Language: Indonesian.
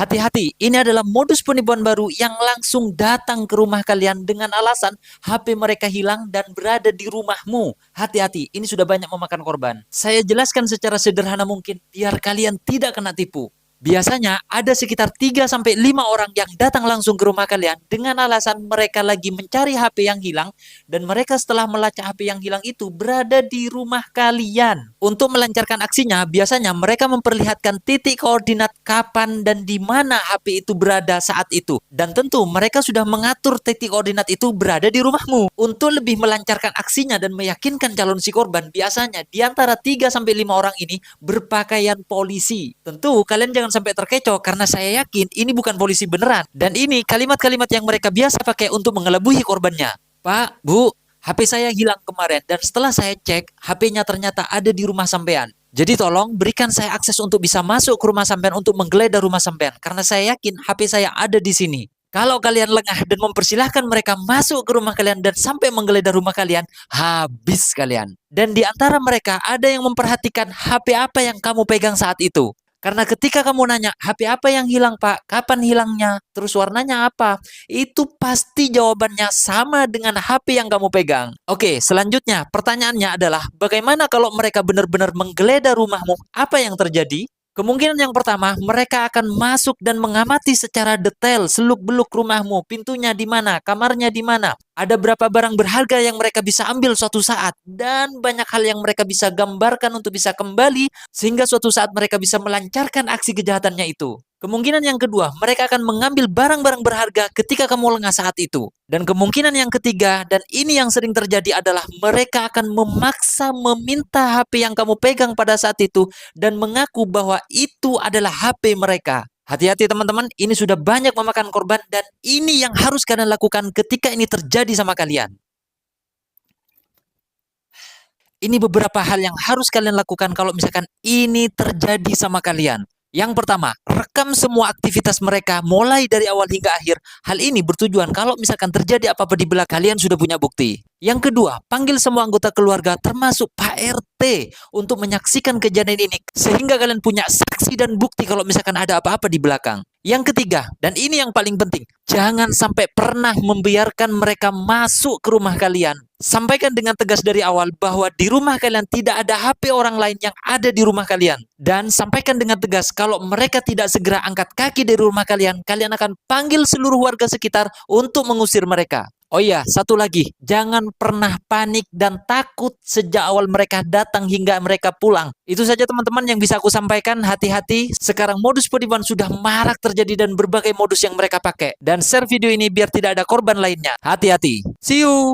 Hati-hati, ini adalah modus penipuan baru yang langsung datang ke rumah kalian dengan alasan HP mereka hilang dan berada di rumahmu. Hati-hati, ini sudah banyak memakan korban. Saya jelaskan secara sederhana mungkin biar kalian tidak kena tipu. Biasanya ada sekitar 3-5 orang yang datang langsung ke rumah kalian dengan alasan mereka lagi mencari HP yang hilang dan mereka setelah melacak HP yang hilang itu berada di rumah kalian. Untuk melancarkan aksinya, biasanya mereka memperlihatkan titik koordinat kapan dan di mana HP itu berada saat itu. Dan tentu mereka sudah mengatur titik koordinat itu berada di rumahmu. Untuk lebih melancarkan aksinya dan meyakinkan calon si korban, biasanya di antara 3-5 orang ini berpakaian polisi. Tentu kalian jangan sampai terkecoh karena saya yakin ini bukan polisi beneran. Dan ini kalimat-kalimat yang mereka biasa pakai untuk mengelabui korbannya. Pak, Bu, HP saya hilang kemarin dan setelah saya cek, HP-nya ternyata ada di rumah sampean. Jadi tolong berikan saya akses untuk bisa masuk ke rumah sampean untuk menggeledah rumah sampean. Karena saya yakin HP saya ada di sini. Kalau kalian lengah dan mempersilahkan mereka masuk ke rumah kalian dan sampai menggeledah rumah kalian, habis kalian. Dan di antara mereka ada yang memperhatikan HP apa yang kamu pegang saat itu. Karena ketika kamu nanya, HP apa yang hilang Pak? Kapan hilangnya? Terus warnanya apa? Itu pasti jawabannya sama dengan HP yang kamu pegang. Oke, selanjutnya pertanyaannya adalah, bagaimana kalau mereka benar-benar menggeledah rumahmu? Apa yang terjadi? Kemungkinan yang pertama, mereka akan masuk dan mengamati secara detail seluk-beluk rumahmu, pintunya di mana, kamarnya di mana, ada berapa barang berharga yang mereka bisa ambil suatu saat, dan banyak hal yang mereka bisa gambarkan untuk bisa kembali, sehingga suatu saat mereka bisa melancarkan aksi kejahatannya itu. Kemungkinan yang kedua, mereka akan mengambil barang-barang berharga ketika kamu lengah saat itu. Dan kemungkinan yang ketiga, dan ini yang sering terjadi adalah mereka akan memaksa meminta HP yang kamu pegang pada saat itu dan mengaku bahwa itu adalah HP mereka. Hati-hati teman-teman, ini sudah banyak memakan korban dan ini yang harus kalian lakukan ketika ini terjadi sama kalian. Ini beberapa hal yang harus kalian lakukan kalau misalkan ini terjadi sama kalian. Yang pertama, rekam semua aktivitas mereka mulai dari awal hingga akhir. Hal ini bertujuan kalau misalkan terjadi apa-apa di belakang kalian sudah punya bukti. Yang kedua, panggil semua anggota keluarga termasuk Pak RT untuk menyaksikan kejadian ini sehingga kalian punya saksi dan bukti kalau misalkan ada apa-apa di belakang. Yang ketiga, dan ini yang paling penting, jangan sampai pernah membiarkan mereka masuk ke rumah kalian. Sampaikan dengan tegas dari awal bahwa di rumah kalian tidak ada HP orang lain yang ada di rumah kalian. Dan sampaikan dengan tegas kalau mereka tidak segera angkat kaki dari rumah kalian, kalian akan panggil seluruh warga sekitar untuk mengusir mereka. Oh iya, satu lagi, jangan pernah panik dan takut sejak awal mereka datang hingga mereka pulang. Itu saja teman-teman yang bisa aku sampaikan, hati-hati. Sekarang modus penipuan sudah marak terjadi dan berbagai modus yang mereka pakai. Dan share video ini biar tidak ada korban lainnya. Hati-hati. See you!